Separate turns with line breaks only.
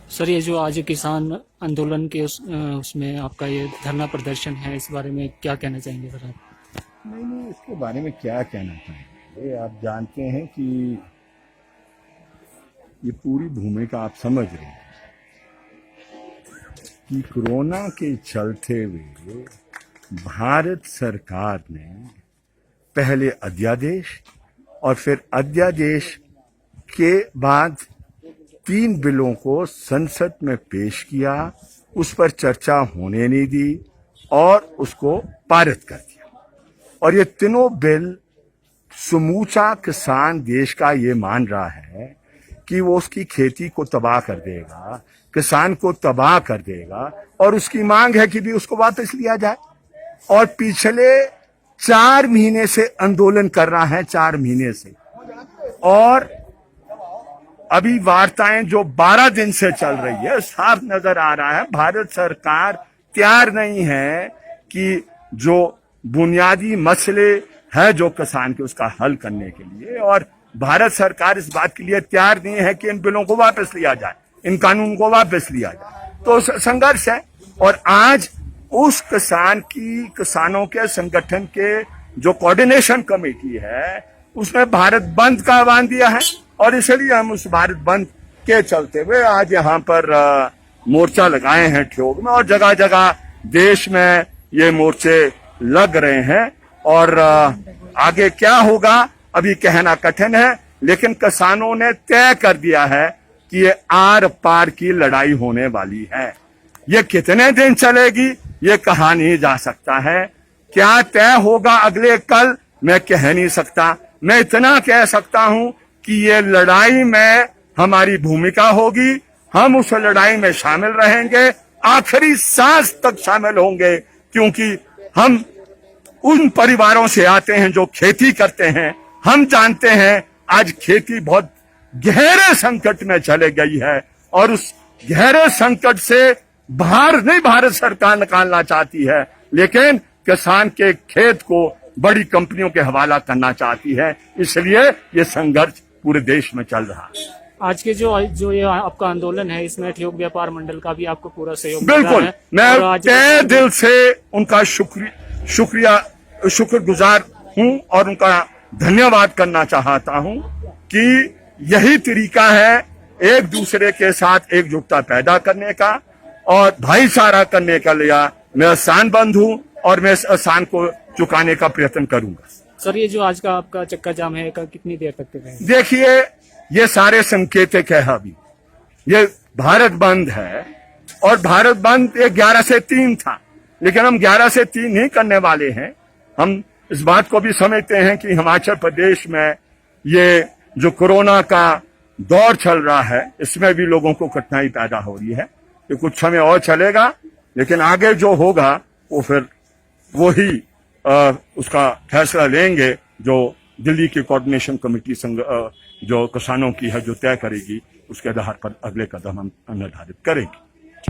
Sir, ये जो आज किसान आंदोलन के उसमें आपका ये धरना प्रदर्शन है, इस बारे में क्या कहना चाहेंगे सर आप?
नहीं, इसके बारे में क्या कहना चाहेंगे। आप जानते हैं कि ये पूरी भूमिका आप समझ रहे हैं कि कोरोना के चलते हुए भारत सरकार ने पहले अध्यादेश और फिर अध्यादेश के बाद 3 बिलों को संसद में पेश किया, उस पर चर्चा होने नहीं दी और उसको पारित कर दिया। और ये तीनों बिल समूचा किसान देश का ये मान रहा है कि वो उसकी खेती को तबाह कर देगा, किसान को तबाह कर देगा, और उसकी मांग है कि भी उसको वापस लिया जाए। और पिछले 4 महीने से आंदोलन कर रहा है, 4 महीने से। और अभी वार्ताएं जो 12 दिन से चल रही है, साफ नजर आ रहा है भारत सरकार तैयार नहीं है कि जो बुनियादी मसले है जो किसान के, उसका हल करने के लिए। और भारत सरकार इस बात के लिए तैयार नहीं है कि इन बिलों को वापस लिया जाए, इन कानून को वापस लिया जाए। तो संघर्ष है। और आज उस किसानों के संगठन के जो कोऑर्डिनेशन कमेटी है, उसने भारत बंद का आह्वान दिया है। और इसलिए हम उस भारत बंद के चलते हुए आज यहाँ पर मोर्चा लगाए हैं ठियोग में, और जगह जगह देश में ये मोर्चे लग रहे हैं। और आगे क्या होगा अभी कहना कठिन है, लेकिन किसानों ने तय कर दिया है कि ये आर पार की लड़ाई होने वाली है। ये कितने दिन चलेगी ये कहा नहीं जा सकता है। क्या तय होगा अगले कल मैं कह नहीं सकता। मैं इतना कह सकता हूं कि ये लड़ाई में हमारी भूमिका होगी, हम उस लड़ाई में शामिल रहेंगे, आखिरी सांस तक शामिल होंगे, क्योंकि हम उन परिवारों से आते हैं जो खेती करते हैं। हम जानते हैं आज खेती बहुत गहरे संकट में चले गई है, और उस गहरे संकट से बाहर नहीं भारत सरकार निकालना चाहती है, लेकिन किसान के खेत को बड़ी कंपनियों के हवाला करना चाहती है। इसलिए ये संघर्ष पूरे देश में चल रहा है।
आज के जो ये आपका आंदोलन है, इसमें ठियोग व्यापार मंडल का भी आपको पूरा सहयोग
बिल्कुल, मैं तहे दिल से उनका शुक्रगुजार हूं और उनका धन्यवाद करना चाहता हूं कि यही तरीका है एक दूसरे के साथ एकजुटता पैदा करने का और भाईचारा करने का लिया। मैं आसानबंद हूं और मैं इस आसान को चुकाने का प्रयत्न करूंगा।
सर, ये जो आज का आपका चक्का जाम है, कितनी देर तक रहेगा?
देखिए, ये सारे संकेतक है। अभी ये भारत बंद है, और भारत बंद 11 से 3 था, लेकिन हम 11 से 3 नहीं करने वाले हैं। हम इस बात को भी समझते हैं कि हिमाचल प्रदेश में ये जो कोरोना का दौर चल रहा है, इसमें भी लोगों को कठिनाई पैदा हो रही है। ये कुछ समय और चलेगा, लेकिन आगे जो होगा वो फिर वही उसका फैसला लेंगे जो दिल्ली की कोऑर्डिनेशन कमेटी जो किसानों की है, जो तय करेगी, उसके आधार पर अगले कदम हम निर्धारित करेंगे।